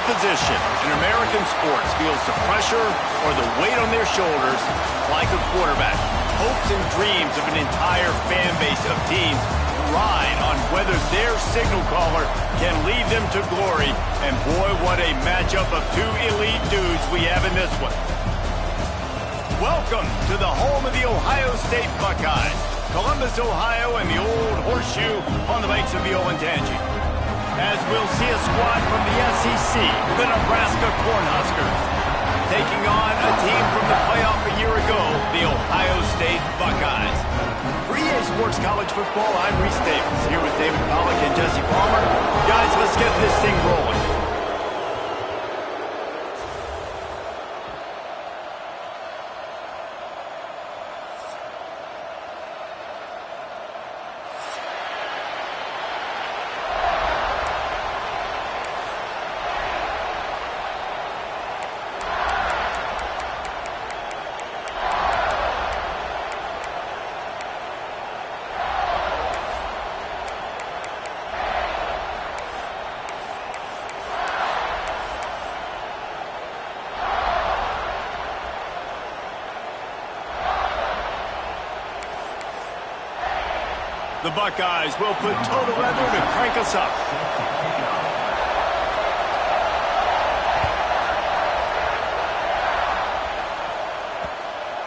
position in American sports feels the pressure or the weight on their shoulders like a quarterback. Hopes and dreams of an entire fan base of teams ride on whether their signal caller can lead them to glory. And boy, what a matchup of two elite dudes we have in this one. Welcome to the home of the Ohio State Buckeyes, Columbus, Ohio, and the old horseshoe on the banks of the Olentangy. As we'll see a squad from the SEC, the Nebraska Cornhuskers, taking on a team from the playoff a year ago, the Ohio State Buckeyes. For EA Sports College Football, I'm Reese Davis, here with David Pollack and Jesse Palmer. Guys, let's get this thing rolling. The Buckeyes will put total leather to crank us up.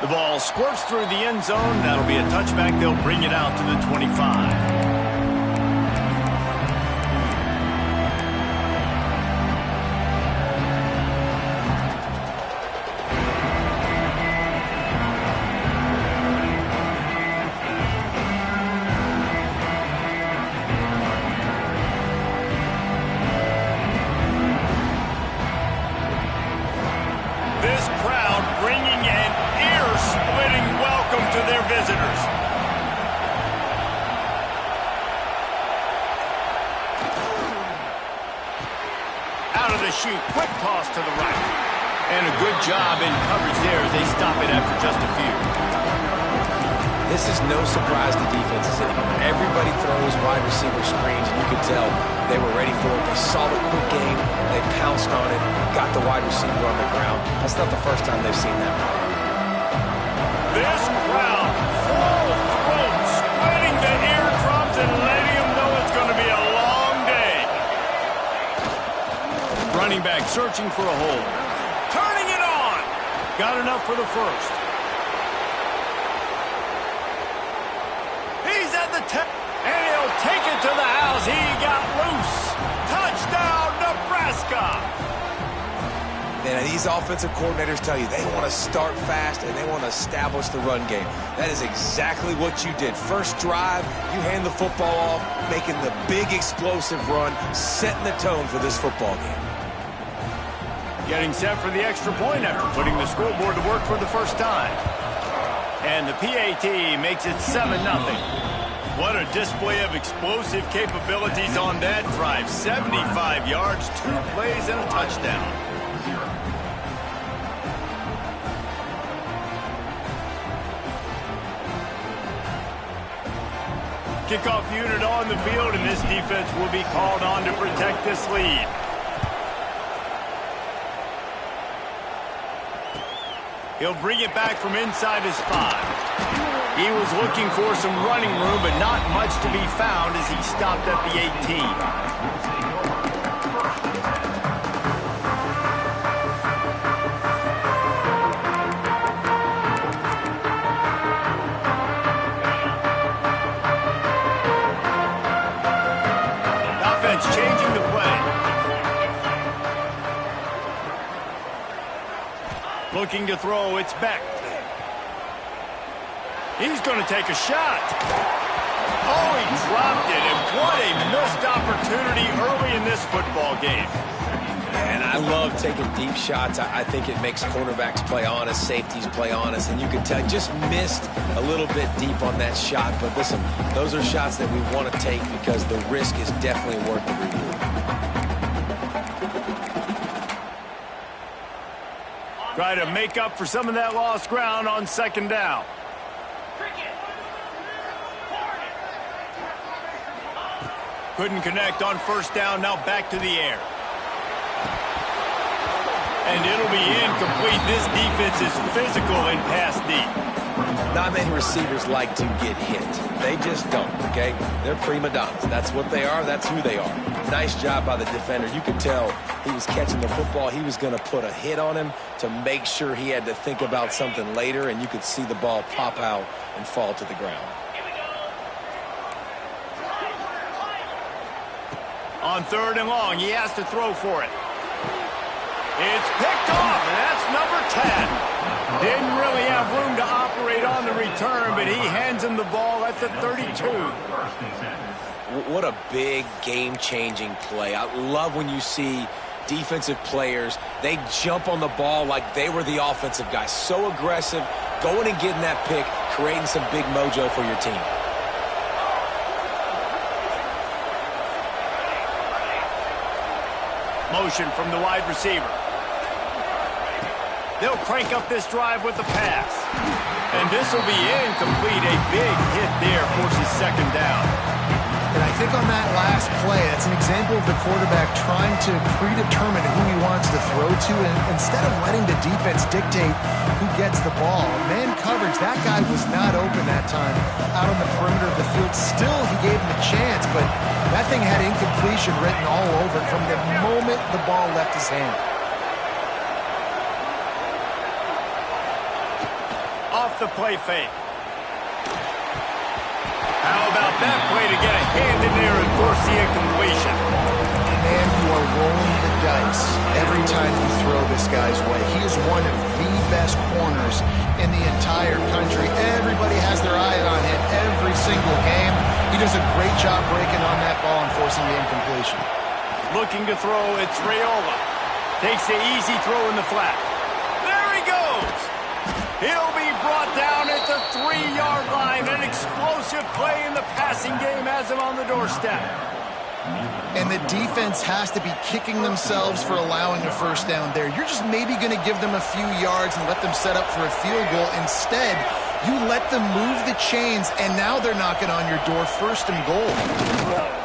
The ball squirts through the end zone. That'll be a touchback. They'll bring it out to the 25. Visitors. Out of the chute, quick toss to the right. And a good job in coverage there as they stop it after just a few. This is no surprise to defenses anymore. Everybody throws wide receiver screens, and you could tell they were ready for it. They saw the quick game, they pounced on it, got the wide receiver on the ground. That's not the first time they've seen that. This crowd full throat, spreading the eardrums and letting them know it's going to be a long day. Running back searching for a hole. Turning it on. Got enough for the first. He's at the 10, and he'll take it to the house. He got loose. Touchdown, Nebraska. And these offensive coordinators tell you they want to start fast and they want to establish the run game. That is exactly what you did. First drive, you hand the football off, making the big explosive run, setting the tone for this football game. Getting set for the extra point after putting the scoreboard to work for the first time. And the PAT makes it 7-0. What a display of explosive capabilities on that drive. 75 yards, 2 plays, and a touchdown. Kickoff unit on the field, and this defense will be called on to protect this lead. He'll bring it back from inside his 5. He was looking for some running room, but not much to be found as he stopped at the 18. Changing the play. Looking to throw, it's Beck. He's going to take a shot. Oh, he dropped it, and what a missed opportunity early in this football game. And I love taking deep shots. I think it makes cornerbacks play honest, safeties play honest, and you can tell just missed a little bit deep on that shot. But listen, those are shots that we want to take because the risk is definitely worth the reward. Try to make up for some of that lost ground on second down. Couldn't connect on first down, now back to the air. And it'll be incomplete. This defense is physical and pass deep. Not many receivers like to get hit. They just don't, okay? They're prima donnas. That's what they are. That's who they are. Nice job by the defender. You could tell he was catching the football. He was going to put a hit on him to make sure he had to think about something later, and you could see the ball pop out and fall to the ground. On 3rd and long, he has to throw for it. It's picked off, and that's number 10. Didn't really have room to operate on the return, but he hands him the ball at the 32. What a big game-changing play. I love when you see defensive players, they jump on the ball like they were the offensive guy. So aggressive, going and getting that pick, creating some big mojo for your team. Motion from the wide receiver. They'll crank up this drive with the pass. And this will be incomplete. A big hit there forces 2nd down. And I think on that last play, that's an example of the quarterback trying to predetermine who he wants to throw to, and instead of letting the defense dictate who gets the ball. Man coverage, that guy was not open that time out on the perimeter of the field. Still, he gave him a chance, but that thing had incompletion written all over it from the moment the ball left his hand. Off the play fake. How about that play to get a hand in there and force the incompletion? Man, you are rolling the dice every time you throw this guy's way. He is one of the best corners in the entire country. Everybody has their eye on him every single game. He does a great job breaking on that ball and forcing the incompletion. Looking to throw, it's Raiola. Takes the easy throw in the flat. There he goes! He'll be brought down at the 3-yard line. An explosive play in the passing game has him on the doorstep. And the defense has to be kicking themselves for allowing a 1st down there. You're just maybe going to give them a few yards and let them set up for a field goal. Instead, you let them move the chains, and now they're knocking on your door 1st and goal.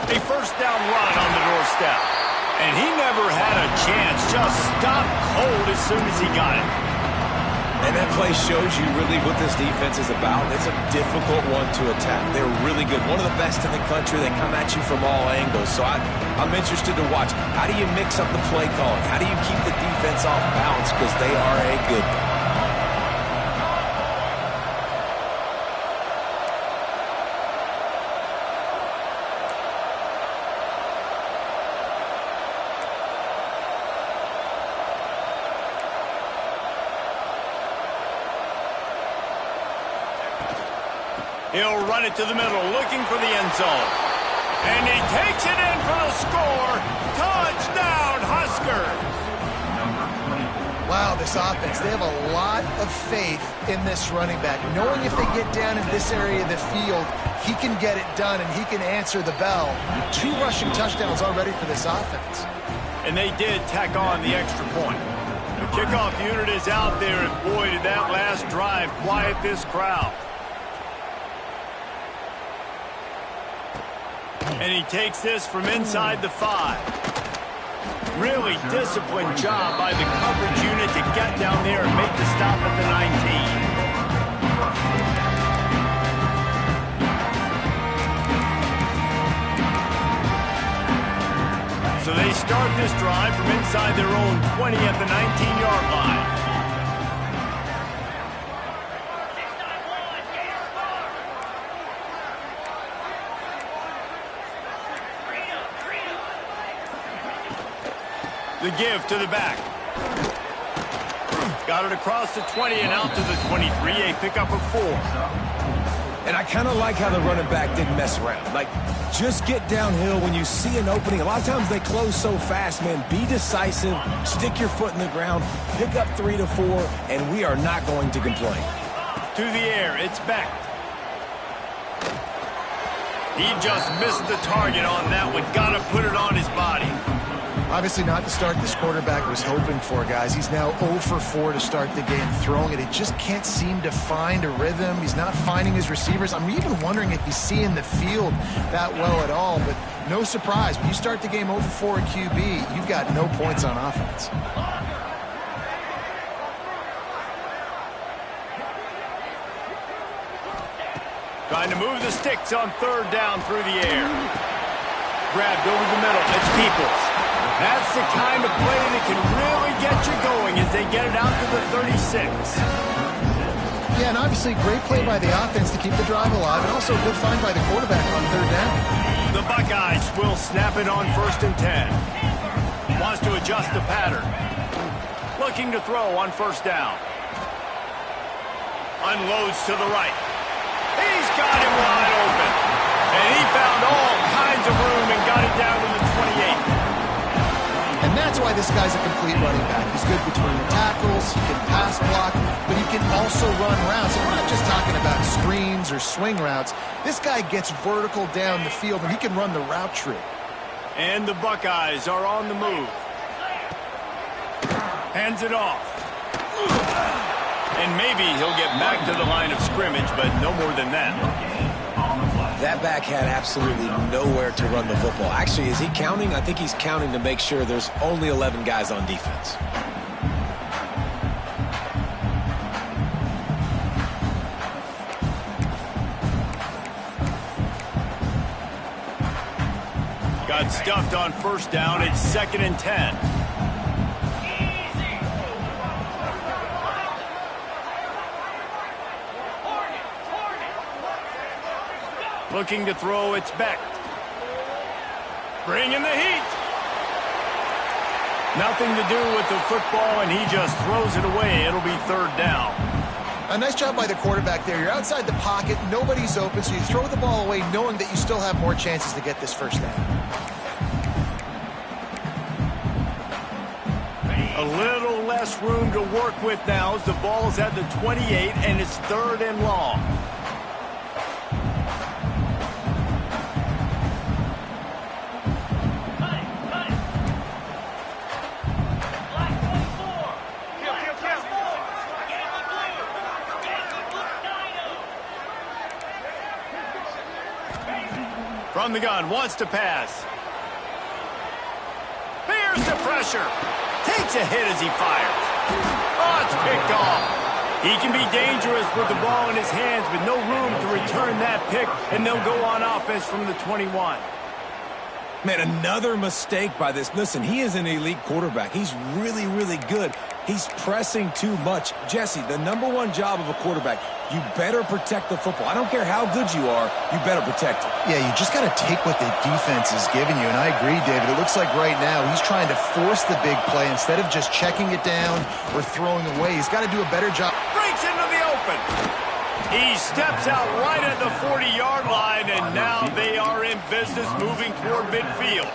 A 1st down run on the doorstep. And he never had a chance. Just stopped cold as soon as he got it. And that play shows you really what this defense is about. It's a difficult one to attack. They're really good. One of the best in the country. They come at you from all angles. So I'm interested to watch. How do you mix up the play calling? How do you keep the defense off balance? Because they are a good one. He'll run it to the middle, looking for the end zone. And he takes it in for the score. Touchdown, Huskers! Wow, this offense, they have a lot of faith in this running back. Knowing if they get down in this area of the field, he can get it done and he can answer the bell. 2 rushing touchdowns already for this offense. And they did tack on the extra point. The kickoff unit is out there, and boy, did that last drive quiet this crowd. And he takes this from inside the 5. Really disciplined job by the coverage unit to get down there and make the stop at the 19. So they start this drive from inside their own 20 at the 19-yard line. The give to the back. Got it across the 20 and out to the 23. A pickup of 4. And I kind of like how the running back didn't mess around. Like, just get downhill when you see an opening. A lot of times they close so fast, man. Be decisive. Stick your foot in the ground. Pick up 3 to 4, and we are not going to complain. To the air. It's Beck. He just missed the target on that one. Got to put it on his body. Obviously not the start this quarterback was hoping for, guys. He's now 0 for 4 to start the game throwing it. He just can't seem to find a rhythm. He's not finding his receivers. I'm even wondering if he's seeing the field that well at all, but no surprise. When you start the game 0 for 4 at QB, you've got no points on offense. Trying to move the sticks on third down through the air. Grabbed over the middle. It's Peoples. That's the kind of play that can really get you going as they get it out to the 36. Yeah, and obviously great play by the offense to keep the drive alive, and also a good find by the quarterback on third down. The Buckeyes will snap it on 1st and 10. Wants to adjust the pattern. Looking to throw on 1st down. Unloads to the right. He's got him wide open. And he found all kinds of room and got it down to the 28. And that's why this guy's a complete running back. He's good between the tackles, he can pass block, but he can also run routes. And we're not just talking about screens or swing routes. This guy gets vertical down the field, and he can run the route tree. And the Buckeyes are on the move. Hands it off. And maybe he'll get back to the line of scrimmage, but no more than that. That back had absolutely nowhere to run the football. Actually, is he counting? I think he's counting to make sure there's only 11 guys on defense. Got stuffed on 1st down. It's 2nd and 10. Looking to throw, it's Beck. Bringing the heat. Nothing to do with the football, and he just throws it away. It'll be 3rd down. A nice job by the quarterback there. You're outside the pocket, nobody's open, so you throw the ball away knowing that you still have more chances to get this 1st down. A little less room to work with now as the ball's at the 28, and it's 3rd and long. From the gun, wants to pass. Here's the pressure. Takes a hit as he fires. Oh, it's picked off. He can be dangerous with the ball in his hands, but no room to return that pick, and they'll go on offense from the 21. Man, another mistake by this. Listen, he is an elite quarterback. He's really, really good. He's pressing too much. Jesse, the #1 job of a quarterback, you better protect the football. I don't care how good you are, you better protect it. Yeah, you just got to take what the defense is giving you, and I agree, David. It looks like right now he's trying to force the big play instead of just checking it down or throwing away. He's got to do a better job. Breaks into the open. He steps out right at the 40-yard line, and now they are in business moving toward midfield.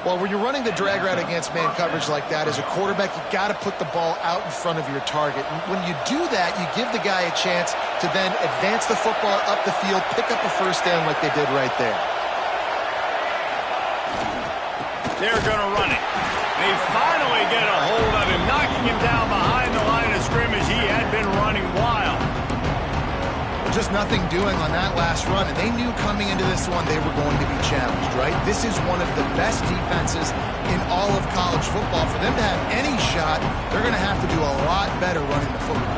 Well, when you're running the drag route against man coverage like that, as a quarterback, you got to put the ball out in front of your target. And when you do that, you give the guy a chance to then advance the football up the field, pick up a 1st down like they did right there. They're going to run it. They finally get a hold of him, knocking him down behind the line of scrimmage. He had been running wild. Just nothing doing on that last run, and they knew coming into this one they were going to be challenged, right? This is one of the best defenses in all of college football. For them to have any shot, they're going to have to do a lot better running the football.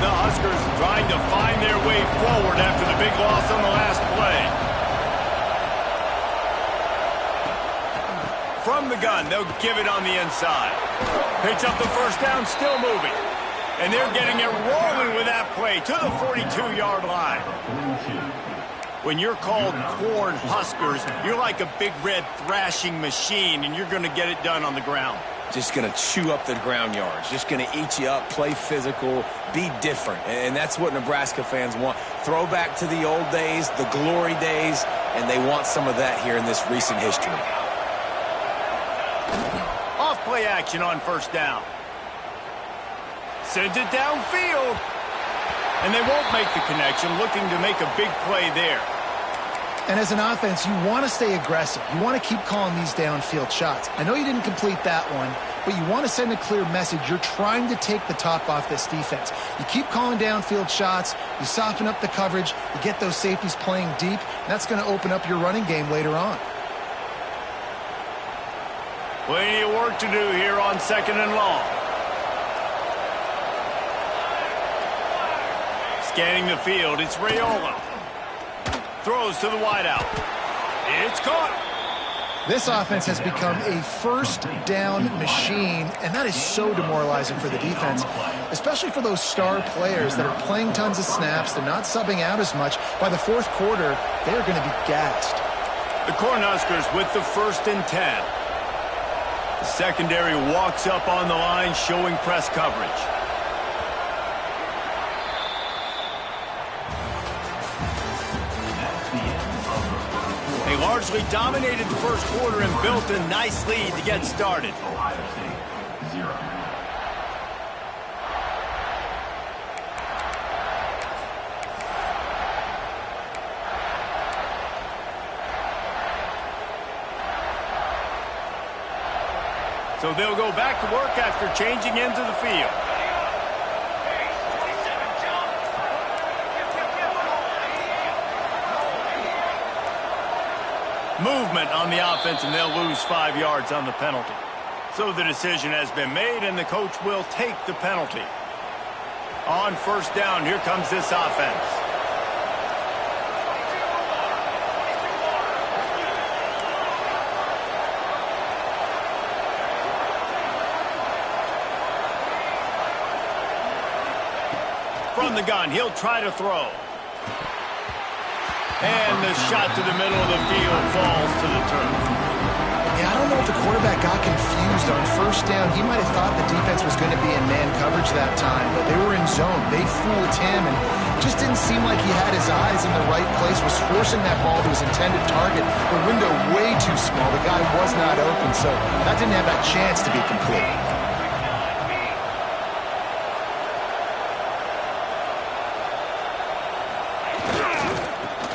The Huskers trying to find their way forward after the big loss on the last play. From the gun, they'll give it on the inside. Picks up the 1st down, still moving. And they're getting it rolling with that play to the 42-yard line. When you're called Corn Huskers, you're like a big red thrashing machine, and you're going to get it done on the ground. Just going to chew up the ground yards. Just going to eat you up, play physical, be different. And that's what Nebraska fans want. Throw back to the old days, the glory days, and they want some of that here in this recent history. Off play action on 1st down. Sends it downfield. And they won't make the connection, looking to make a big play there. And as an offense, you want to stay aggressive. You want to keep calling these downfield shots. I know you didn't complete that one, but you want to send a clear message. You're trying to take the top off this defense. You keep calling downfield shots. You soften up the coverage. You get those safeties playing deep. And that's going to open up your running game later on. Plenty of work to do here on 2nd and long. Scanning the field, it's Raiola. Throws to the wideout. It's caught. This offense has become a first down machine, and that is so demoralizing for the defense, especially for those star players that are playing tons of snaps. They're not subbing out as much. By the fourth quarter, they are going to be gassed. The Cornhuskers with the 1st and 10. The secondary walks up on the line, showing press coverage. They largely dominated the first quarter and built a nice lead to get started. So they'll go back to work after changing into the field. Movement on the offense, and they'll lose 5 yards on the penalty. So the decision has been made, and the coach will take the penalty. On 1st down, here comes this offense. From the gun, he'll try to throw. And the shot to the middle of the field falls to the turf. Yeah, I don't know if the quarterback got confused on 1st down. He might have thought the defense was going to be in man coverage that time, but they were in zone. They fooled him and just didn't seem like he had his eyes in the right place, was forcing that ball to his intended target. The window way too small. The guy was not open, so that didn't have that chance to be complete.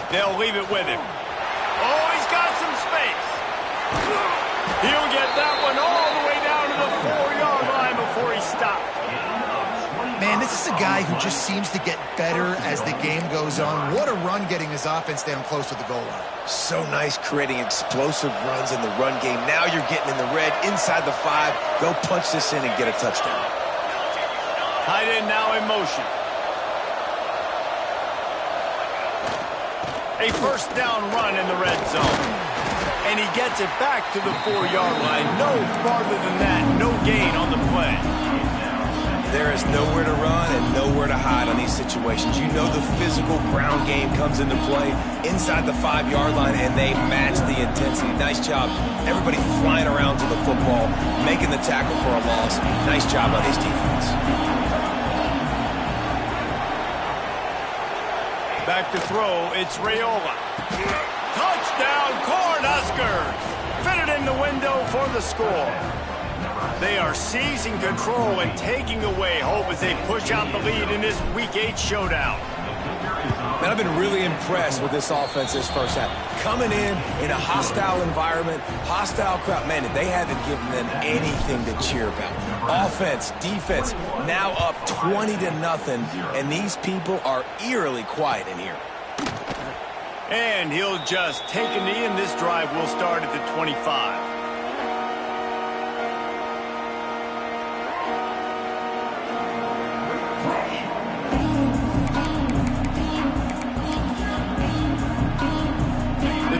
They'll leave it with him. Oh, he's got some space. He'll get that one all the way down to the 4-yard line before he stopped. Man, this is a guy who just seems to get better as the game goes on. What a run getting his offense down close to the goal line. So nice creating explosive runs in the run game. Now you're getting in the red inside the 5. Go punch this in and get a touchdown. Tight end now in motion. A 1st down run in the red zone. And he gets it back to the 4-yard line. No farther than that. No gain on the play. There is nowhere to run and nowhere to hide on these situations. You know the physical ground game comes into play inside the 5-yard line, and they match the intensity. Nice job. Everybody flying around to the football, making the tackle for a loss. Nice job on his defense. Back to throw, it's Raiola. Touchdown, Cornhuskers! Fitted in the window for the score. They are seizing control and taking away hope as they push out the lead in this Week 8 showdown. Man, I've been really impressed with this offense this first half. Coming in a hostile environment, hostile crowd. Man, they haven't given them anything to cheer about. Offense, defense, now up 20-0, and these people are eerily quiet in here. And he'll just take a knee, and this drive will start at the 25.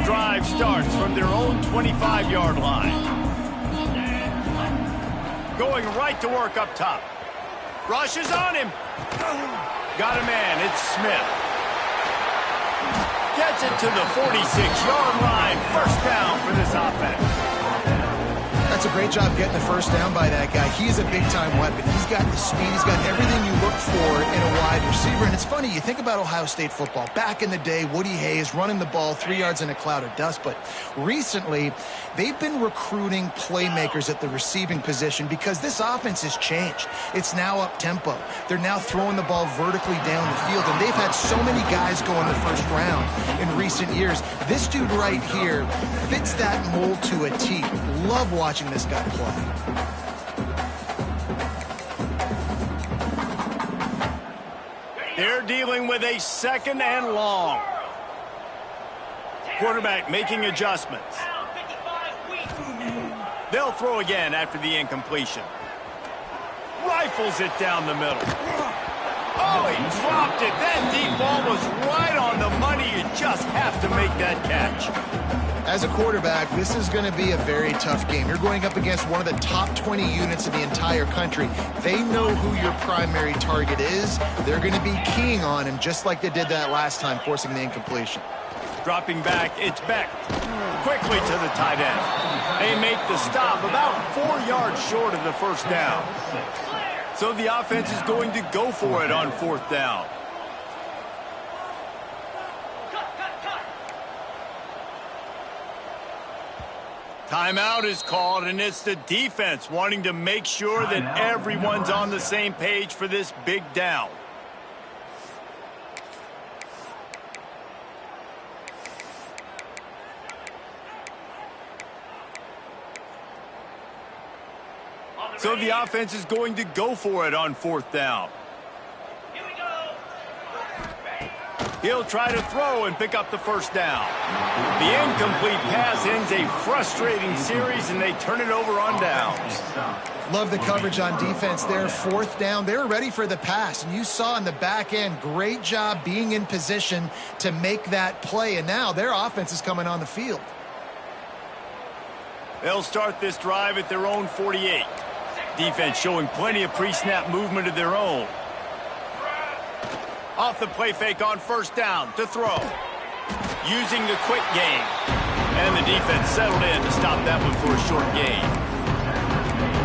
Drive starts from their own 25-yard line. Going right to work up top. Rushes on him. Got a man. It's Smith. Gets it to the 46-yard line. 1st down for this offense. That's a great job getting the 1st down by that guy. He is a big-time weapon. He's got the speed. He's got everything you look for in a wide receiver. And it's funny, you think about Ohio State football. Back in the day, Woody Hayes running the ball 3 yards in a cloud of dust. But recently, they've been recruiting playmakers at the receiving position because this offense has changed. It's now up-tempo. They're now throwing the ball vertically down the field. And they've had so many guys go in the 1st round in recent years. This dude right here fits that mold to a T. Love watching this guy play. They're dealing with a 2nd and long. Quarterback making adjustments. They'll throw again after the incompletion. Rifles it down the middle. Oh, he dropped it. That deep ball was right on the money. You just have to make that catch. As a quarterback, this is going to be a very tough game. You're going up against one of the top 20 units in the entire country. They know who your primary target is. They're going to be keying on him just like they did that last time, forcing the incompletion. Dropping back, it's Beck. Quickly to the tight end. They make the stop about 4 yards short of the first down. So the offense is going to go for it on 4th down. Timeout is called, and it's the defense wanting to make sure that everyone's on the same page for this big down. So the offense is going to go for it on 4th down. He'll try to throw and pick up the first down. The incomplete pass ends a frustrating series, and they turn it over on downs. Love the coverage on defense there. 4th down. They were ready for the pass, and you saw in the back end, great job being in position to make that play, and now their offense is coming on the field. They'll start this drive at their own 48. Defense showing plenty of pre-snap movement of their own. Off the play fake on 1st down to throw. Using the quick game. And the defense settled in to stop that one for a short gain.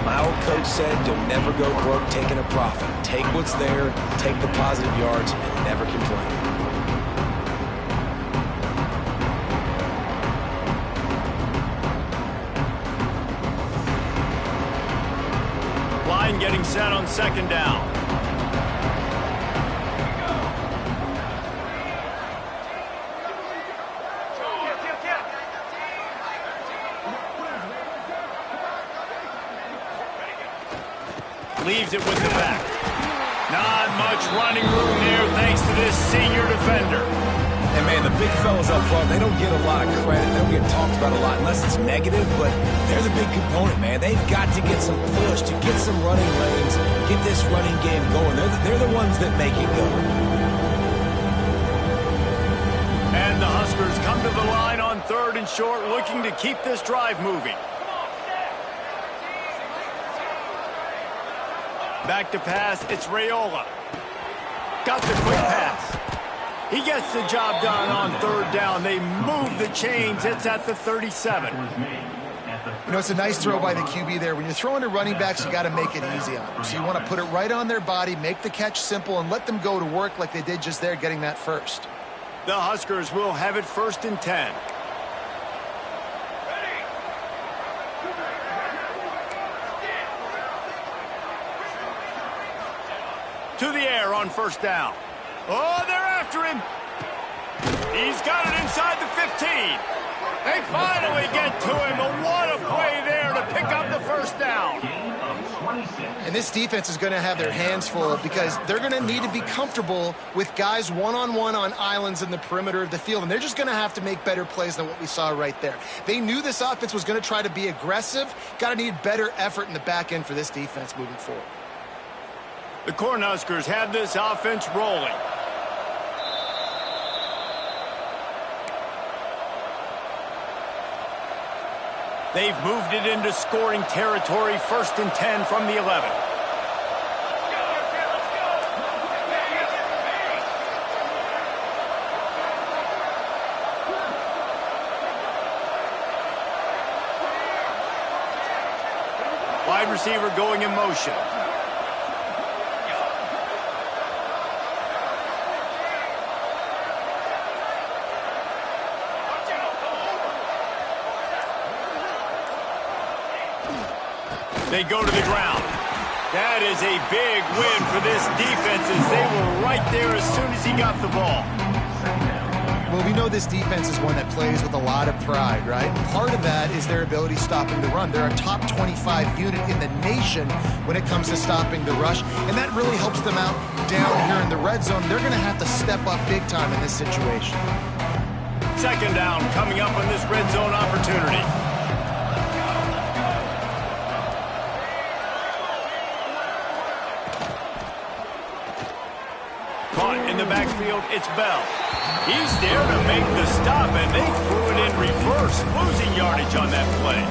My old coach said you'll never go broke taking a profit. Take what's there, take the positive yards, and never complain. Line getting set on 2nd down. Leaves it with the back. Not much running room there thanks to this senior defender. And, man, the big fellas up front, they don't get a lot of credit. They don't get talked about a lot unless it's negative, but they're the big component, man. They've got to get some push, to get some running lanes, get this running game going. They're the ones that make it go. And the Huskers come to the line on 3rd and short, looking to keep this drive moving. Back to pass, it's Raiola. Got the quick pass. He gets the job done on 3rd down. They move the chains. It's at the 37. You know, it's a nice throw by the QB there. When you're throwing to running backs, you got to make it easy on them. So you want to put it right on their body, make the catch simple, and let them go to work like they did just there, getting that first. The Huskers will have it 1st and 10. To the air on 1st down. Oh, they're after him. He's got it inside the 15. They finally get to him. And what a play there to pick up the 1st down. And this defense is going to have their hands full because they're going to need to be comfortable with guys one-on-one on islands in the perimeter of the field. And they're just going to have to make better plays than what we saw right there. They knew this offense was going to try to be aggressive. Got to need better effort in the back end for this defense moving forward. The Cornhuskers have this offense rolling. They've moved it into scoring territory, 1st and 10 from the 11. Wide receiver going in motion. They go to the ground. That is a big win for this defense as they were right there as soon as he got the ball. Well, we know this defense is one that plays with a lot of pride, right? Part of that is their ability stopping the run. They're a top 25 unit in the nation when it comes to stopping the rush, and that really helps them out down here in the red zone. They're going to have to step up big time in this situation. 2nd down coming up on this red zone opportunity. the backfield, it's Bell. He's there to make the stop, and they threw it in reverse, losing yardage on that play.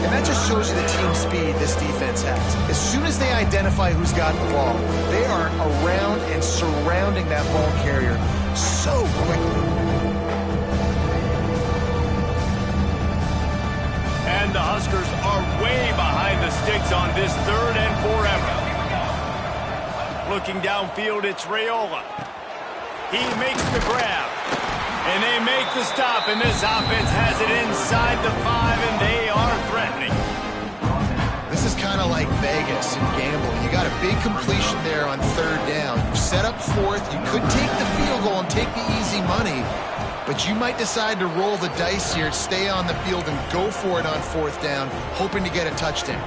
And that just shows you the team speed this defense has. As soon as they identify who's got the ball, they are around and surrounding that ball carrier so quickly. And the Huskers are way behind the sticks on this 3rd and forever. Looking downfield, it's Raiola. He makes the grab. And they make the stop, and this offense has it inside the 5, and they are threatening. This is kind of like Vegas and gambling. You got a big completion there on 3rd down. You set up 4th. You could take the field goal and take the easy money, but you might decide to roll the dice here, stay on the field, and go for it on 4th down, hoping to get a touchdown.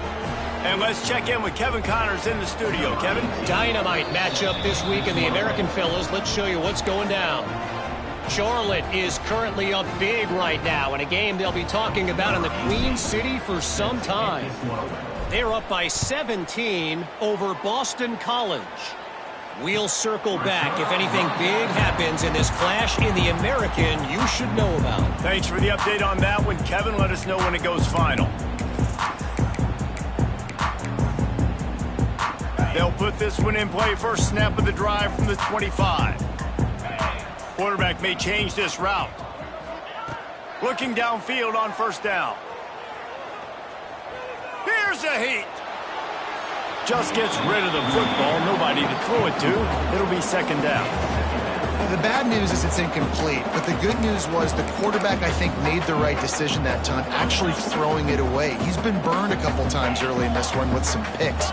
And let's check in with Kevin Connors in the studio. Kevin? Dynamite matchup this week in the American Fellas. Let's show you what's going down. Charlotte is currently up big right now in a game they'll be talking about in the Queen City for some time. They're up by 17 over Boston College. We'll circle back if anything big happens in this clash in the American you should know about. Thanks for the update on that one, Kevin. Let us know when it goes final. They'll put this one in play. First snap of the drive from the 25. Quarterback may change this route. Looking downfield on 1st down. Here's a heat. Just gets rid of the football. Nobody to throw it to. It'll be 2nd down. The bad news is it's incomplete, but the good news was the quarterback, I think, made the right decision that time, actually throwing it away. He's been burned a couple times early in this one with some picks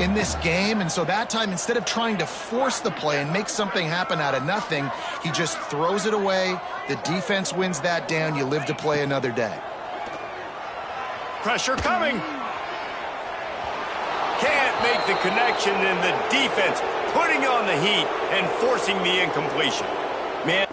in this game, and so that time, instead of trying to force the play and make something happen out of nothing, he just throws it away. The defense wins that down. You live to play another day. Pressure coming. Can't make the connection, and the defense putting on the heat and forcing the incompletion. Man.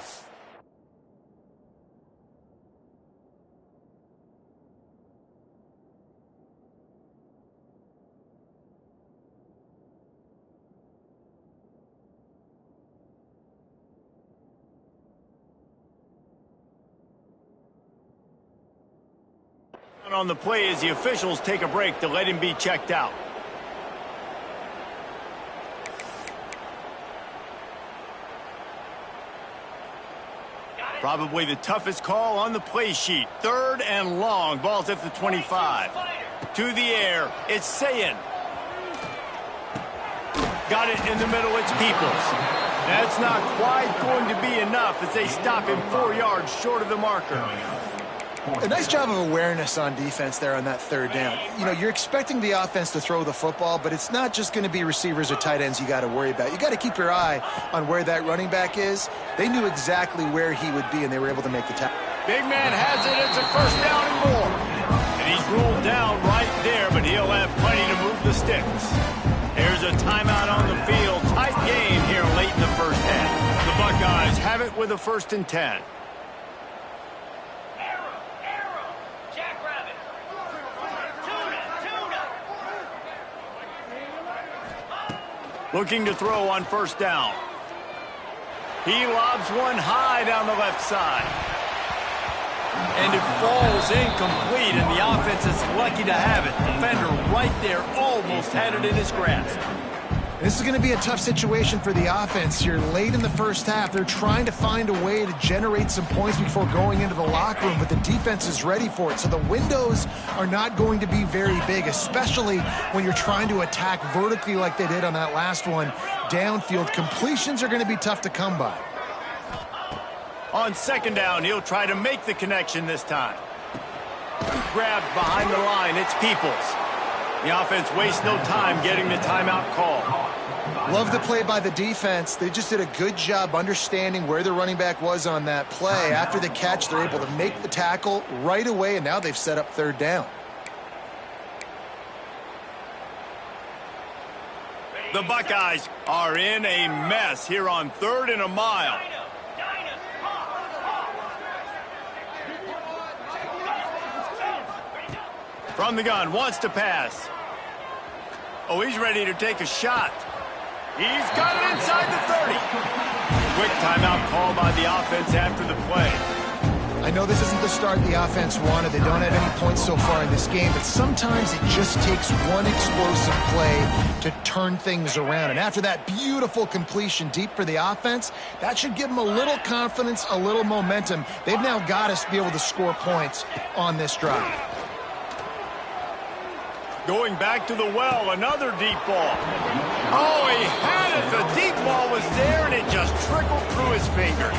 On the play as the officials take a break to let him be checked out. Probably the toughest call on the play sheet. 3rd and long. Ball's at the 25. To the air. It's Sayin. Got it in the middle. It's Peoples. That's not quite going to be enough as they stop him 4 yards short of the marker. A nice job of awareness on defense there on that 3rd down. You know, you're expecting the offense to throw the football, but it's not just going to be receivers or tight ends you got to worry about. You got to keep your eye on where that running back is. They knew exactly where he would be, and they were able to make the tackle. Big man has it. It's a 1st down and more. And he's ruled down right there, but he'll have plenty to move the sticks. There's a timeout on the field. Tight game here late in the 1st half. The Buckeyes have it with a 1st and 10. Looking to throw on 1st down. He lobs one high down the left side. And it falls incomplete, and the offense is lucky to have it. Defender right there almost had it in his grasp. This is going to be a tough situation for the offense here late in the 1st half. They're trying to find a way to generate some points before going into the locker room, but the defense is ready for it. So the windows are not going to be very big, especially when you're trying to attack vertically like they did on that last one. Downfield completions are going to be tough to come by. On 2nd down, he'll try to make the connection this time. Grabbed behind the line, it's Peoples. The offense wastes no time getting the timeout call. Love the play by the defense. They just did a good job understanding where the running back was on that play. After the catch, they're able to make the tackle right away, and now they've set up 3rd down. The Buckeyes are in a mess here on 3rd and a mile. From the gun, wants to pass. Oh, he's ready to take a shot. He's got it inside the 30. Quick timeout call by the offense after the play. I know this isn't the start the offense wanted. They don't have any points so far in this game, but sometimes it just takes one explosive play to turn things around. And after that beautiful completion deep for the offense, that should give them a little confidence, a little momentum. They've now got us to be able to score points on this drive. Going back to the well, another deep ball. Oh, he had it. The deep ball was there, and it just trickled through his fingers.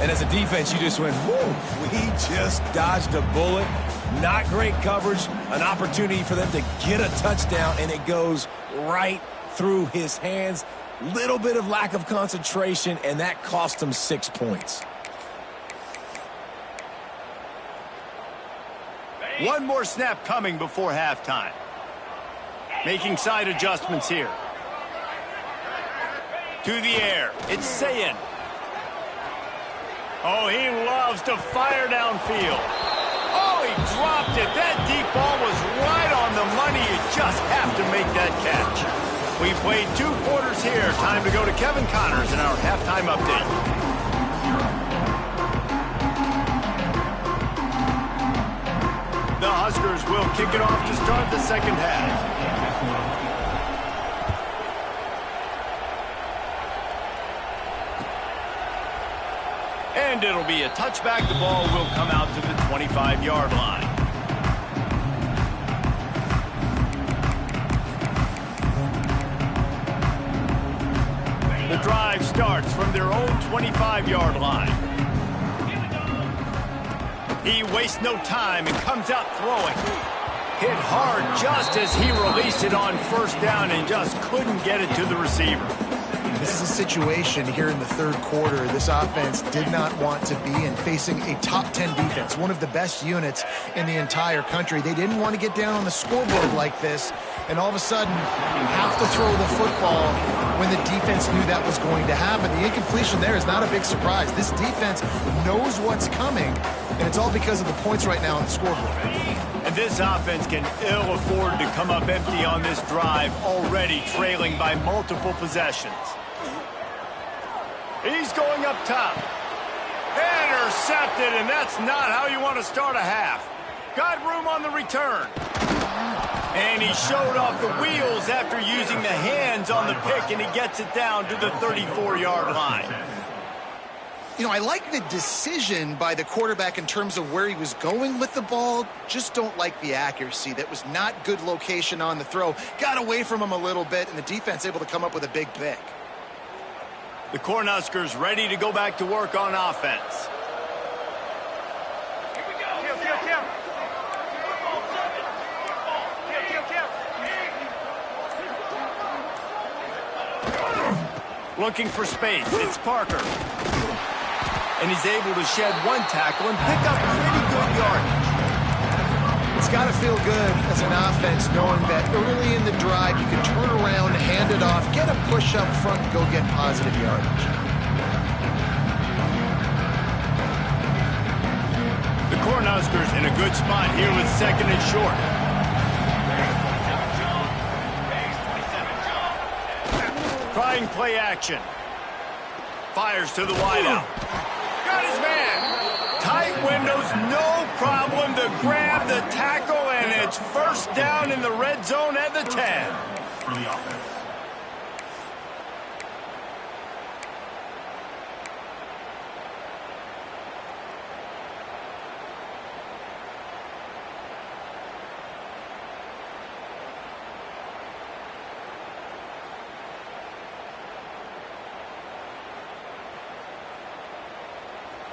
And as a defense, you just went, whoo, we just dodged a bullet. Not great coverage, an opportunity for them to get a touchdown, and it goes right through his hands. Little bit of lack of concentration, and that cost him 6 points. One more snap coming before halftime. Making side adjustments here. To the air. It's Sayin. Oh, he loves to fire downfield. Oh, he dropped it. That deep ball was right on the money. You just have to make that catch. We played 2 quarters here. Time to go to Kevin Connors in our halftime update. The Huskers will kick it off to start the second half. And it'll be a touchback. The ball will come out to the 25-yard line. The drive starts from their own 25-yard line. He wastes no time and comes out throwing. Hit hard just as he released it on first down and just couldn't get it to the receiver. This is a situation here in the third quarter this offense did not want to be in, facing a top 10 defense, one of the best units in the entire country. They didn't want to get down on the scoreboard like this, and all of a sudden have to throw the football when the defense knew that was going to happen. The incompletion there is not a big surprise. This defense knows what's coming, and it's all because of the points right now on the scoreboard. And this offense can ill afford to come up empty on this drive, already trailing by multiple possessions. He's going up top. Intercepted, and that's not how you want to start a half. Got room on the return. And he showed off the wheels after using the hands on the pick, and he gets it down to the 34-yard line. You know, I like the decision by the quarterback in terms of where he was going with the ball. Just don't like the accuracy. That was not good location on the throw. Got away from him a little bit, and the defense able to come up with a big pick. The Cornhuskers ready to go back to work on offense. Here we go. Looking for space. It's Parker. And he's able to shed one tackle and pick up pretty good yardage. It's got to feel good as an offense knowing that early in the drive you can turn around, hand it off, get a push up front, and go get positive yardage. The Cornhuskers in a good spot here with second and short. Trying play action. Fires to the wideout. Got his man. Tight windows, no problem to grab the tackle, and it's first down in the red zone at the 10. For the offense.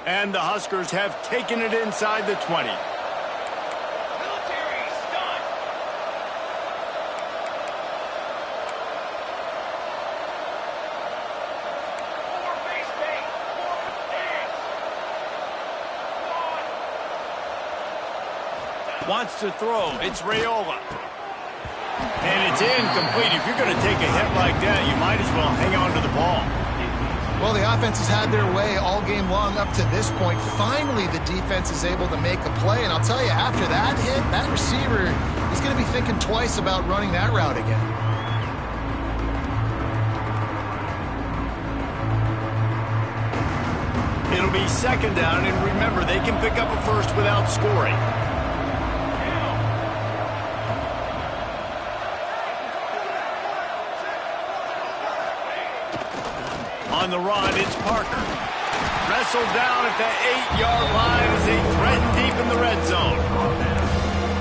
And the Huskers have taken it inside the 20. Military stunt. Four base bait. Four dance. Wants to throw. It's Raiola. And it's incomplete. If you're going to take a hit like that, you might as well hang on to the ball. Well, the offense has had their way all game long up to this point. Finally, the defense is able to make a play. And I'll tell you, after that hit, that receiver is going to be thinking twice about running that route again. It'll be second down, and remember, they can pick up a first without scoring. On the run, it's Parker. Wrestled down at the 8-yard line as they threaten deep in the red zone.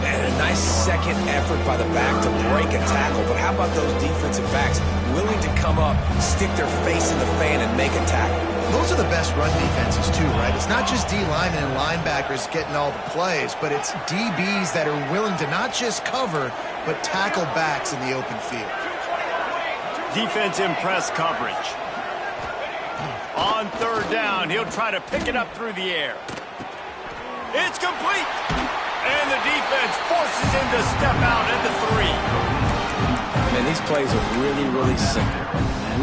And a nice second effort by the back to break a tackle. But how about those defensive backs willing to come up, stick their face in the fan, and make a tackle? Those are the best run defenses, too, right? It's not just D linemen and linebackers getting all the plays, but it's DBs that are willing to not just cover, but tackle backs in the open field. Defense in press coverage. On third down, he'll try to pick it up through the air. It's complete. And the defense forces him to step out at the 3. Man, these plays are really, really simple.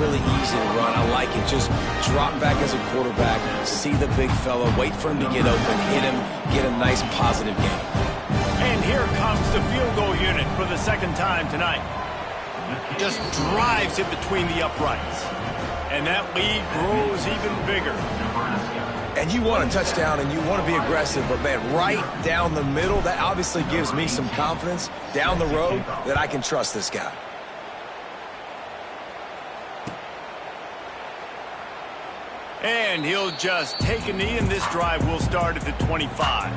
Really easy to run. I like it. Just drop back as a quarterback, see the big fella, wait for him to get open, hit him, get a nice positive gain. And here comes the field goal unit for the second time tonight. Just drives it between the uprights. And that lead grows even bigger. And you want a touchdown and you want to be aggressive, but man, right down the middle, that obviously gives me some confidence down the road that I can trust this guy. And he'll just take a knee, and this drive will start at the 25.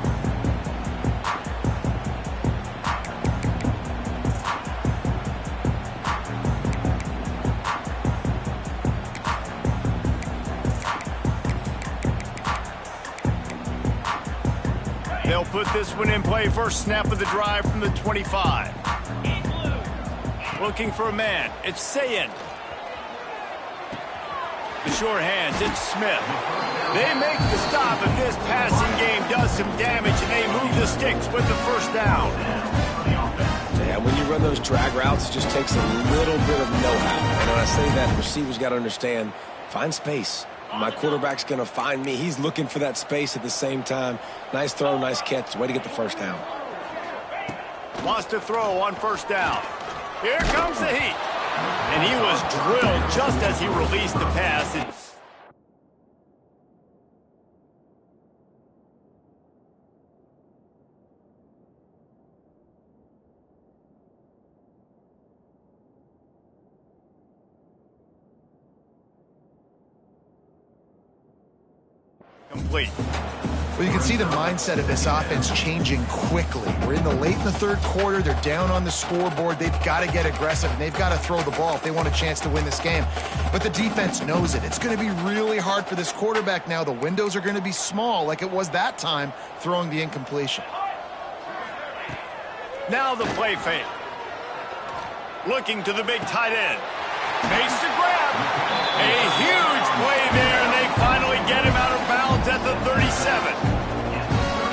They'll put this one in play. First snap of the drive from the 25. Looking for a man. It's Sayin. The short hands, it's Smith. They make the stop, and this passing game does some damage, and they move the sticks with the first down. Yeah, when you run those drag routes, it just takes a little bit of know-how. And when I say that, the receivers got to understand, find space. My quarterback's going to find me. He's looking for that space at the same time. Nice throw, nice catch. Way to get the first down. Wants to throw on first down. Here comes the heat. And he was drilled just as he released the pass. Complete. Well, you can see the mindset of this offense changing quickly. We're in the third quarter. They're down on the scoreboard. They've got to get aggressive, and they've got to throw the ball if they want a chance to win this game. But the defense knows it. It's going to be really hard for this quarterback now. The windows are going to be small like it was that time throwing the incompletion. Now the play fake. Looking to the big tight end. Makes the grab. A huge play there, and they finally get him out of bounds at the 37.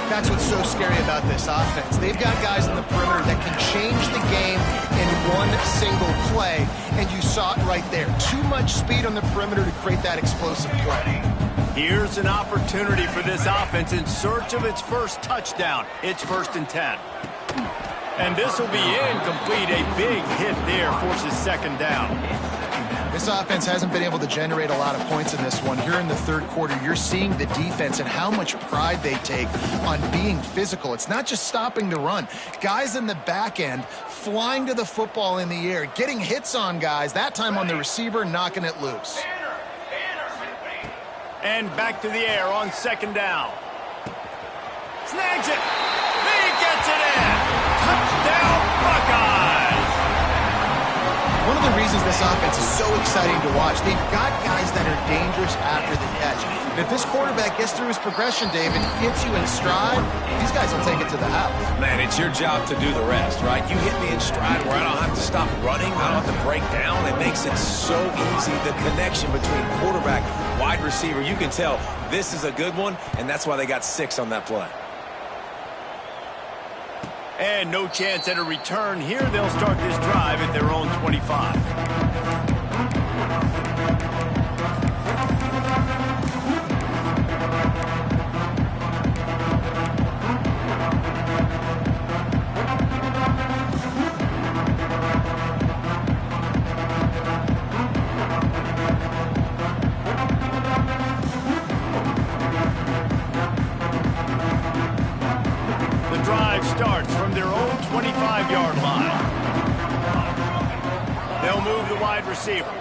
That's what's so scary about this offense. They've got guys in the perimeter that can change the game in one single play, and you saw it right there. Too much speed on the perimeter to create that explosive play. Here's an opportunity for this offense in search of its first touchdown. It's 1st and 10. And this will be incomplete. A big hit there forces second down. This offense hasn't been able to generate a lot of points in this one. Here in the third quarter, you're seeing the defense and how much pride they take on being physical. It's not just stopping the run. Guys in the back end flying to the football in the air, getting hits on guys, that time on the receiver, knocking it loose. And back to the air on second down. Snags it. He gets it in. Touchdown, Buckeyes. One of the reasons this offense is so exciting to watch, they've got guys that are dangerous after the catch. And if this quarterback gets through his progression, David, hits you in stride, these guys will take it to the house. Man, it's your job to do the rest, right? You hit me in stride where I don't have to stop running. I don't have to break down. It makes it so easy. The connection between quarterback, wide receiver, you can tell this is a good one, and that's why they got 6 on that play. And no chance at a return here. They'll start this drive at their own 25. starts from their own 25-yard line. They'll move the wide receiver.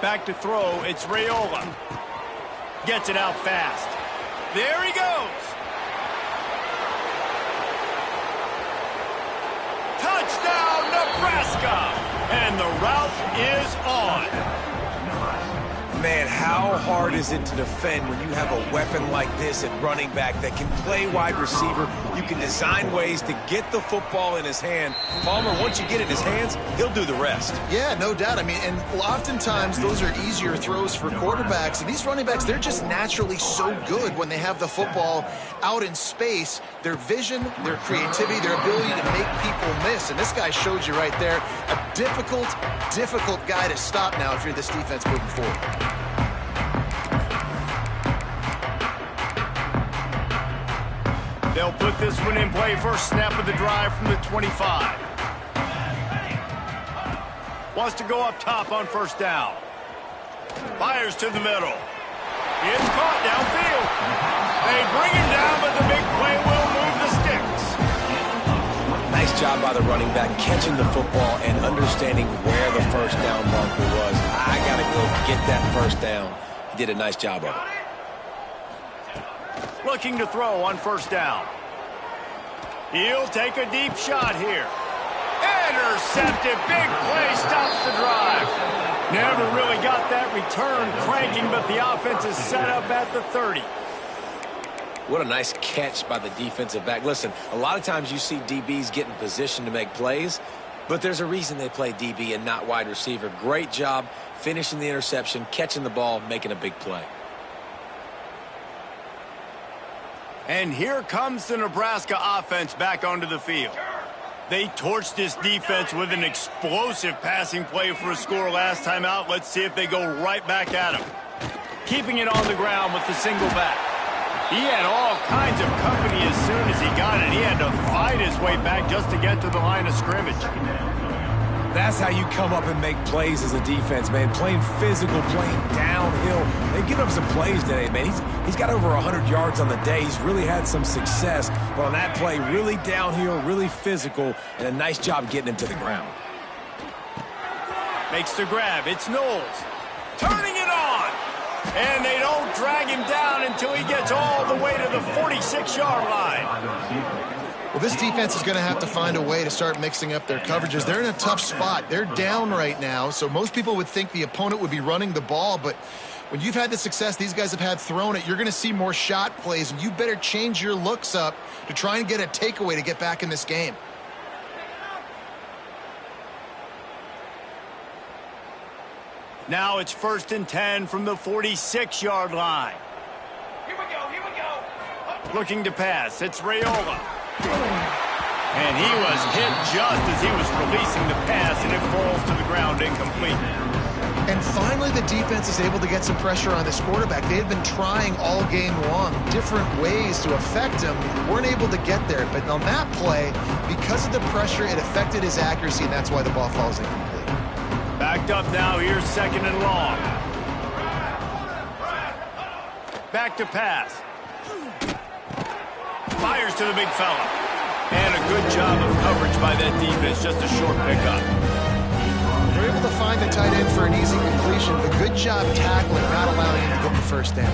Back to throw, it's Raiola. Gets it out fast. There he goes. Touchdown, Nebraska! And the route is on. Man, how hard is it to defend when you have a weapon like this at running back that can play wide receiver? You can design ways to get the football in his hand. Palmer, once you get it in his hands, he'll do the rest. Yeah, no doubt. I mean, and oftentimes those are easier throws for quarterbacks. And these running backs, they're just naturally so good when they have the football out in space. Their vision, their creativity, their ability to make people miss. And this guy showed you right there, a difficult guy to stop now if you're this defense moving forward. They'll put this one in play. First snap of the drive from the 25. Wants to go up top on first down. Fires to the middle. It's caught downfield. They bring him down, but the big play will move the sticks. Nice job by the running back catching the football and understanding where the first down marker was. I got to go get that first down. He did a nice job of it. Looking to throw on first down. He'll take a deep shot here. Intercepted. Big play stops the drive. Never really got that return cranking, but the offense is set up at the 30. What a nice catch by the defensive back. Listen, a lot of times you see DBs get in position to make plays, but there's a reason they play DB and not wide receiver. Great job finishing the interception, catching the ball, making a big play. And here comes the Nebraska offense back onto the field. They torched this defense with an explosive passing play for a score last time out. Let's see if they go right back at him. Keeping it on the ground with the single back. He had all kinds of company as soon as he got it. He had to fight his way back just to get to the line of scrimmage. That's how you come up and make plays as a defense, man. Playing physical, playing downhill. They've given up some plays today, man. He's got over 100 yards on the day. He's really had some success. But on that play, really downhill, really physical, and a nice job getting him to the ground. Makes the grab. It's Knowles. Turning it on. And they don't drag him down until he gets all the way to the 46-yard line. Well, this defense is going to have to find a way to start mixing up their coverages. They're in a tough spot. They're down right now, so most people would think the opponent would be running the ball, but when you've had the success these guys have had throwing it, you're going to see more shot plays, and you better change your looks up to try and get a takeaway to get back in this game. Now it's 1st and 10 from the 46-yard line. Here we go. Looking to pass. It's Raiola. And he was hit just as he was releasing the pass, and it falls to the ground incomplete. And finally, the defense is able to get some pressure on this quarterback. They had been trying all game long different ways to affect him. Weren't able to get there. But on that play, because of the pressure, it affected his accuracy, and that's why the ball falls incomplete. Backed up now. Here's 2nd and long. Back to pass. Fires to the big fella. And a good job of coverage by that defense. Just a short pickup. They're able to find the tight end for an easy completion, but good job tackling, not allowing him to get the first down.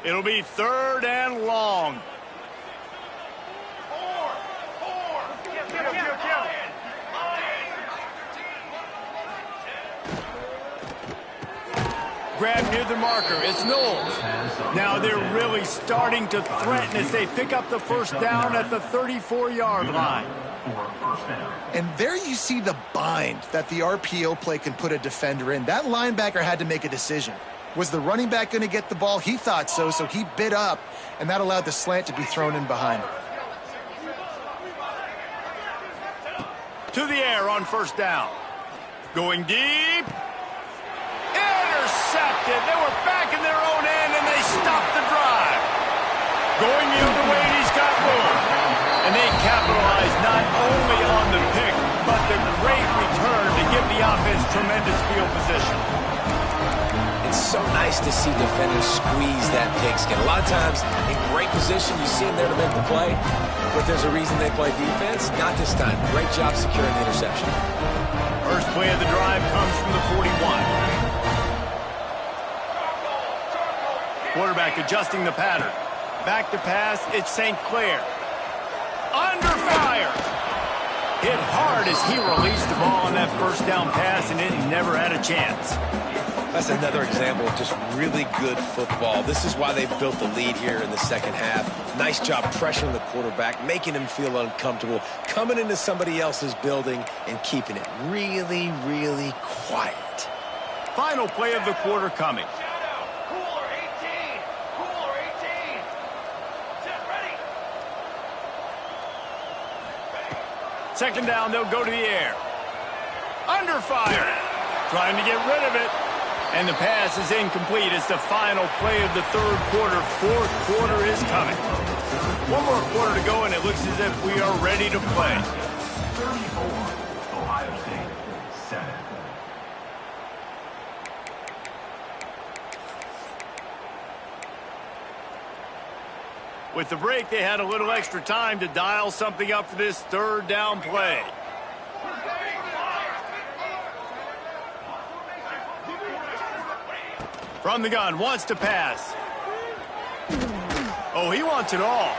It'll be 3rd and long. Grab near the marker. It's Knowles. Now they're really starting to threaten as they pick up the first down at the 34-yard line. And there you see the bind that the RPO play can put a defender in. That linebacker had to make a decision. Was the running back going to get the ball? He thought so, so he bit up, and that allowed the slant to be thrown in behind him. To the air on first down. Going deep. Intercepted. They were back in their own end, and they stopped the drive. Going the other way, and he's got room. And they capitalize not only on the pick, but the great return to give the offense tremendous field position. It's so nice to see defenders squeeze that pigskin. A lot of times, in great position, you see them there to make the play, but there's a reason they play defense. Not this time. Great job securing the interception. First play of the drive comes from the 41. Quarterback adjusting the pattern. Back to pass, it's St. Clair. Under fire. Hit hard as he released the ball on that first down pass, and it never had a chance. That's another example of just really good football. This is why they built the lead here in the second half. Nice job pressuring the quarterback, making him feel uncomfortable, coming into somebody else's building and keeping it really, really quiet. Final play of the quarter coming. Cooler 18. Cooler 18. Set ready. Second down, they'll go to the air. Under fire. Trying to get rid of it. And the pass is incomplete. It's the final play of the third quarter. Fourth quarter is coming. One more quarter to go, and it looks as if we are ready to play. 34. Ohio State 7. With the break, they had a little extra time to dial something up for this third down play. From the gun, wants to pass. Oh, he wants it all.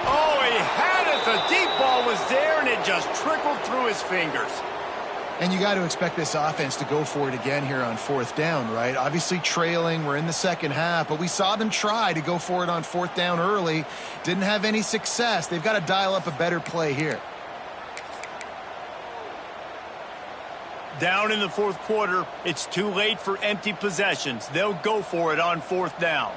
Oh, he had it. The deep ball was there, and it just trickled through his fingers. And you got to expect this offense to go for it again here on fourth down, right? Obviously trailing, we're in the second half, but we saw them try to go for it on fourth down early. Didn't have any success. They've got to dial up a better play here. Down in the fourth quarter, it's too late for empty possessions. They'll go for it on fourth down.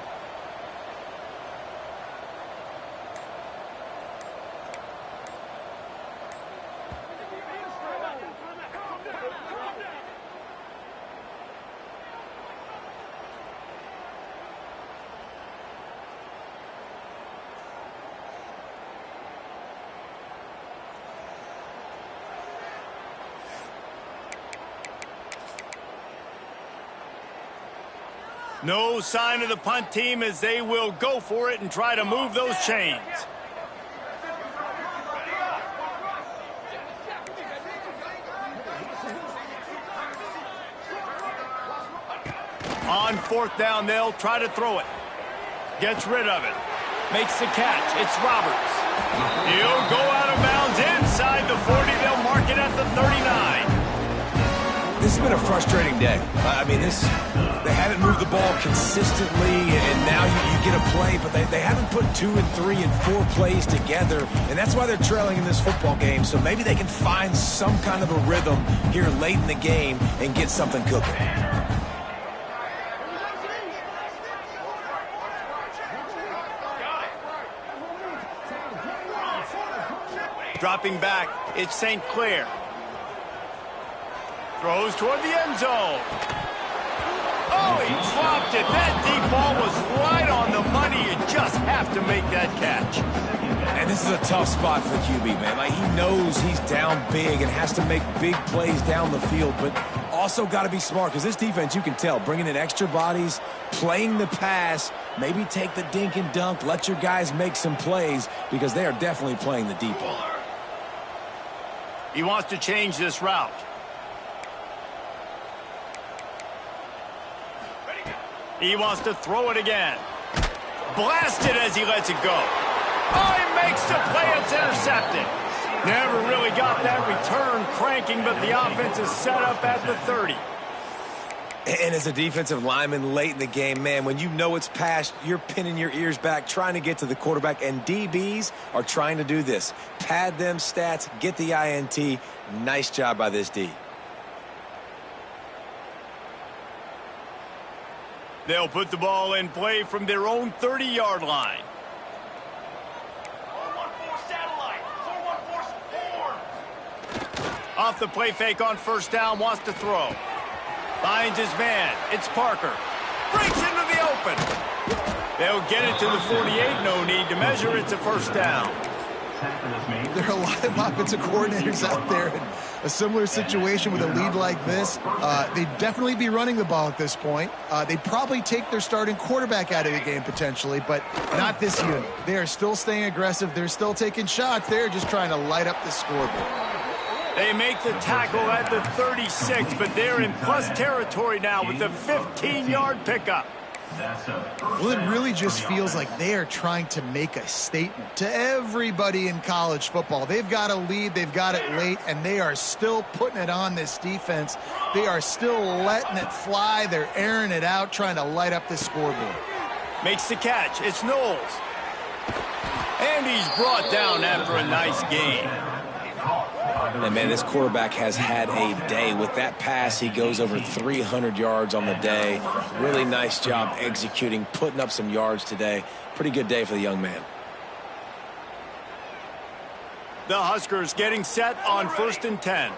No sign of the punt team as they will go for it and try to move those chains. On fourth down, they'll try to throw it. Gets rid of it. Makes the catch. It's Roberts. He'll go out of bounds inside the 40. They'll mark it at the 39. This has been a frustrating day. I mean, they haven't moved the ball consistently, and now you get a play, but they haven't put 2 and 3 and 4 plays together, and that's why they're trailing in this football game. So maybe they can find some kind of a rhythm here late in the game and get something cooking. Dropping back, it's St. Clair. Throws toward the end zone. Oh, he dropped it. That deep ball was right on the money. You just have to make that catch. And this is a tough spot for the QB, man. Like, he knows he's down big and has to make big plays down the field, but also got to be smart because this defense, you can tell, bringing in extra bodies, playing the pass, maybe take the dink and dunk, let your guys make some plays because they are definitely playing the deep ball. He wants to change this route. He wants to throw it again. Blasted as he lets it go. Oh, he makes the play. It's intercepted. Never really got that return cranking, but the offense is set up at the 30. And as a defensive lineman late in the game, man, when you know it's past, you're pinning your ears back, trying to get to the quarterback, and DBs are trying to do this. Pad them stats, get the INT. Nice job by this D. They'll put the ball in play from their own 30-yard line. 4-1-4 satellite. 4-1-4. Off the play fake on first down, wants to throw. Finds his man. It's Parker. Breaks into the open. They'll get it to the 48. No need to measure. It's a first down. There are a lot of offensive coordinators out there in a similar situation with a lead like this. They'd definitely be running the ball at this point. They'd probably take their starting quarterback out of the game potentially, but not this unit. They are still staying aggressive. They're still taking shots. They're just trying to light up the scoreboard. They make the tackle at the 36, but they're in plus territory now with the 15-yard pickup. Well, it really just feels like they are trying to make a statement to everybody in college football. They've got a lead, they've got it late, and they are still putting it on this defense. They are still letting it fly. They're airing it out, trying to light up the scoreboard. Makes the catch. It's Knowles. And he's brought down after a nice gain. And, man, this quarterback has had a day. With that pass, he goes over 300 yards on the day. Really nice job executing, putting up some yards today. Pretty good day for the young man. The Huskers getting set on 1st and 10.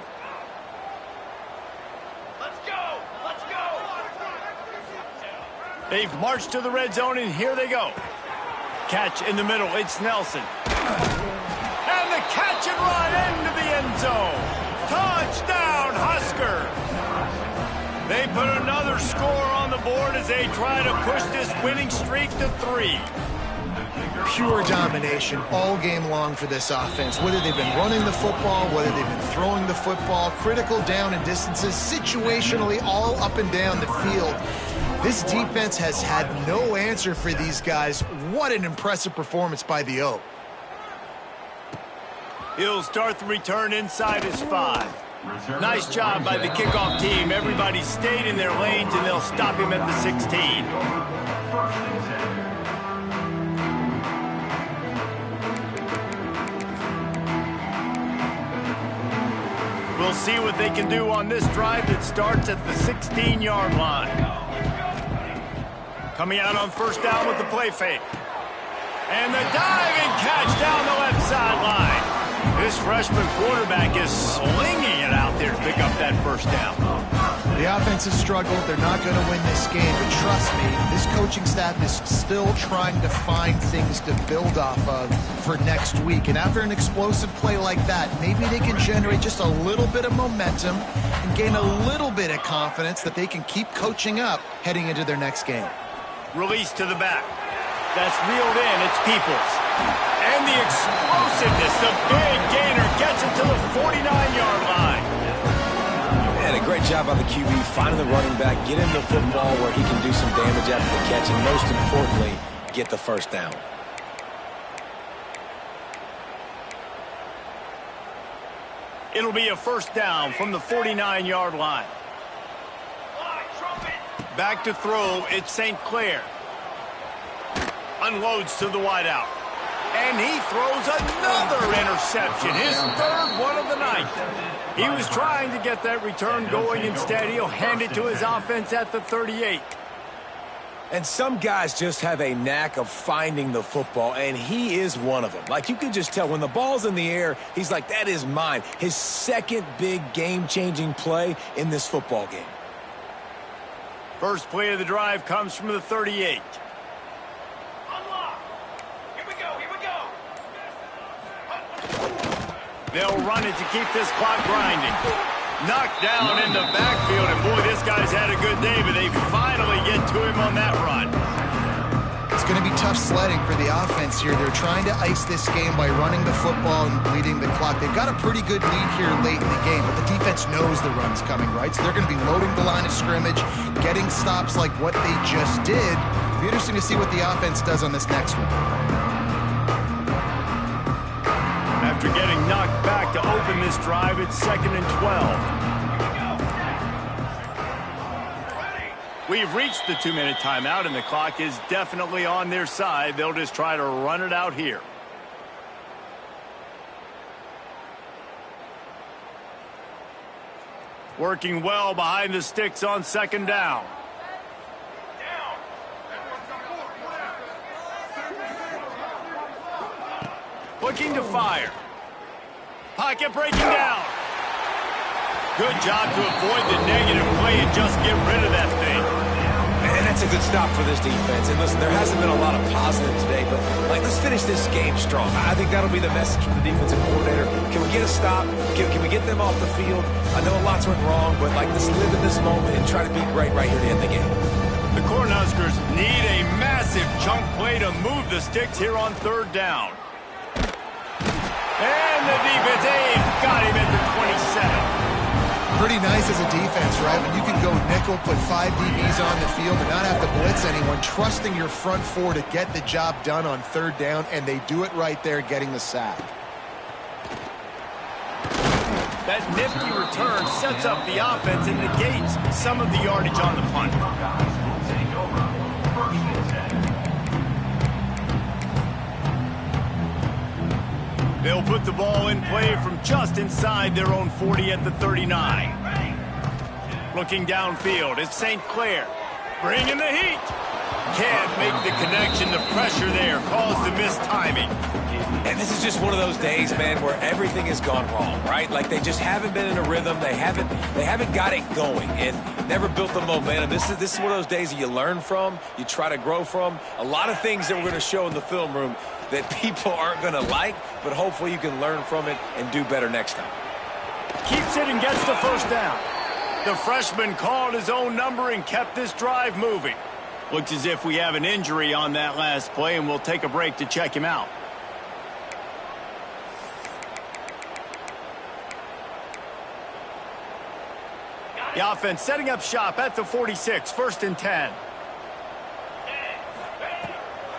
Let's go! Let's go! They've marched to the red zone, and here they go. Catch in the middle. It's Nelson. And the catch and run into the end zone. Touchdown, Huskers. They put another score on the board as they try to push this winning streak to 3. Pure domination all game long for this offense. Whether they've been running the football, whether they've been throwing the football, critical down and distances, situationally all up and down the field. This defense has had no answer for these guys. What an impressive performance by the O. He'll start the return inside his 5. Nice job by the kickoff team. Everybody stayed in their lanes, and they'll stop him at the 16. We'll see what they can do on this drive that starts at the 16-yard line. Coming out on 1st down with the play fake. And the diving catch down the left sideline. This freshman quarterback is slinging it out there to pick up that 1st down. The offense has struggled. They're not going to win this game, but trust me, this coaching staff is still trying to find things to build off of for next week. And after an explosive play like that, maybe they can generate just a little bit of momentum and gain a little bit of confidence that they can keep coaching up heading into their next game. Release to the back. That's reeled in. It's Peoples. And the explosiveness, the big gainer gets it to the 49-yard line. And a great job by the QB finding the running back, get him the football where he can do some damage after the catch, and most importantly, get the 1st down. It'll be a 1st down from the 49-yard line. Back to throw, it's St. Clair. Unloads to the wideout. And he throws another interception, his 3rd one of the night. He was trying to get that return going. Instead, he'll hand it to his offense at the 38. And some guys just have a knack of finding the football, and he is one of them. Like, you could just tell when the ball's in the air, he's like, that is mine. His 2nd big game-changing play in this football game. First play of the drive comes from the 38. They'll run it to keep this clock grinding. Knocked down in the backfield, and boy, this guy's had a good day, but they finally get to him on that run. It's going to be tough sledding for the offense here. They're trying to ice this game by running the football and bleeding the clock. They've got a pretty good lead here late in the game, but the defense knows the run's coming, right? So they're going to be loading the line of scrimmage, getting stops like what they just did. It'll be interesting to see what the offense does on this next one. After getting knocked back to open this drive, it's 2nd and 12. We've reached the 2-minute timeout, and the clock is definitely on their side. They'll just try to run it out here. Working well behind the sticks on 2nd down. Looking to fire. Pocket breaking down. Good job to avoid the negative play and just get rid of that thing. And that's That's a good stop for this defense. And listen, there hasn't been a lot of positive today, but let's finish this game strong. I think that'll be the message from the defensive coordinator. Can we get a stop? Can we get them off the field? I know a lot's went wrong, but let's live in this moment and try to be great right here to end the game. The Cornhuskers need a massive chunk play to move the sticks here on third down. And the defense got him at the 27. Pretty nice as a defense, right? When you can go nickel, put 5 DBs on the field and not have to blitz anyone, trusting your front four to get the job done on third down, and they do it right there, getting the sack. That nifty return sets up the offense and negates some of the yardage on the punt. They'll put the ball in play from just inside their own 40 at the 39. Looking downfield, it's St. Clair. Bringing the heat. Can't make the connection. The pressure there caused the missed timing. And this is just one of those days, man, where everything has gone wrong, right? Like they just haven't been in a rhythm. They haven't got it going and never built the momentum. This is one of those days that you learn from, you try to grow from. A lot of things that we're going to show in the film room that people aren't going to like, but hopefully you can learn from it and do better next time. Keeps it and gets the first down. The freshman called his own number and kept this drive moving. Looks as if we have an injury on that last play, and we'll take a break to check him out. The offense setting up shop at the 46, 1st and 10.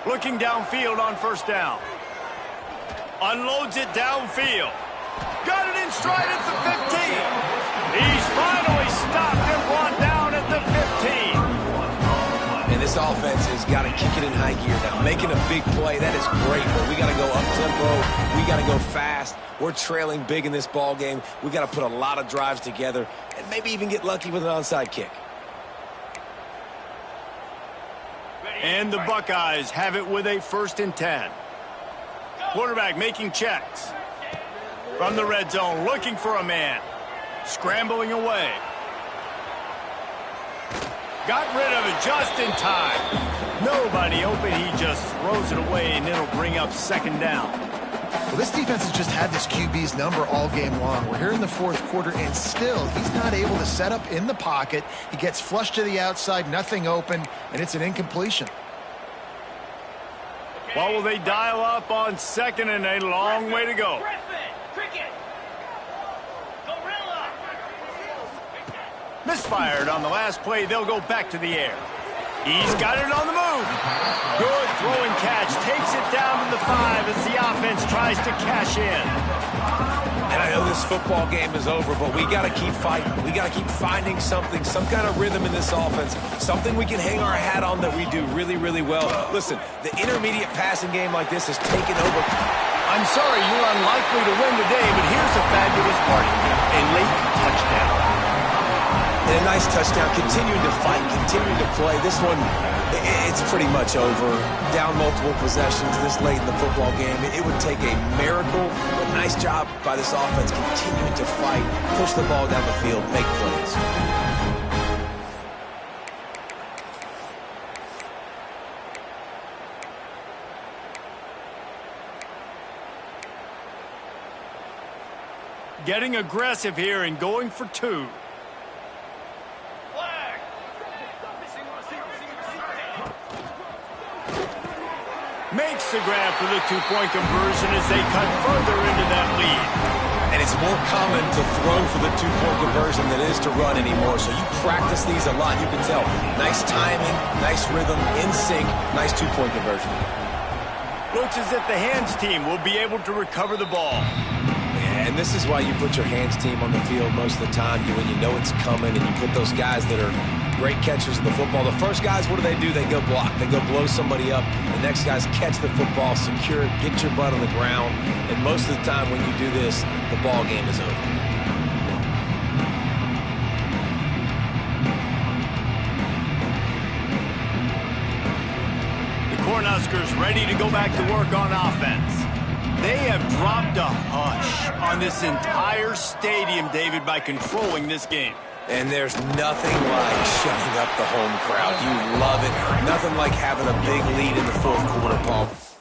Looking downfield on first down. Unloads it downfield. Got it in stride at the 15. He's finally stopped and brought down at the 15. And this offense has got to kick it in high gear now. Making a big play, that is great, but we got to go up-tempo. We got to go fast. We're trailing big in this ball game. We got to put a lot of drives together and maybe even get lucky with an onside kick. And the Buckeyes have it with a 1st and 10. Quarterback making checks. From the red zone, looking for a man. Scrambling away. Got rid of it just in time. Nobody open. He just throws it away, and it'll bring up 2nd down. Well, this defense has just had this QB's number all game long. We're here in the 4th quarter, and still he's not able to set up in the pocket. He gets flushed to the outside, nothing open, and it's an incompletion. Well, will they dial up on 2nd and a long way to go? Misfired on the last play. They'll go back to the air. He's got it on the move. Good throw and catch. Takes it down to the 5 as the offense tries to cash in. And I know this football game is over, but we got to keep fighting. We got to keep finding something, some kind of rhythm in this offense, something we can hang our hat on that we do really, really well. Listen, the intermediate passing game like this has taken over. I'm sorry you're unlikely to win today, but here's a fabulous part. A late touchdown. And a nice touchdown, continuing to fight, continuing to play. This one, it's pretty much over. Down multiple possessions this late in the football game. It would take a miracle, but nice job by this offense continuing to fight, push the ball down the field, make plays. Getting aggressive here and going for 2. Makes the grab for the 2-point conversion as they cut further into that lead. And it's more common to throw for the 2-point conversion than it is to run anymore. So you practice these a lot, you can tell. Nice timing, nice rhythm, in sync, nice 2-point conversion. Looks as if the hands team will be able to recover the ball. And this is why you put your hands team on the field most of the time. When you know it's coming and you put those guys that are great catchers of the football. The first guys, what do? They go block. They go blow somebody up. The next guys catch the football, secure it, get your butt on the ground. And most of the time when you do this, the ball game is over. The Cornhuskers ready to go back to work on offense. They have dropped a hush on this entire stadium, David, by controlling this game. And there's nothing like shutting up the home crowd. You love it. Nothing like having a big lead in the fourth quarter, Paul.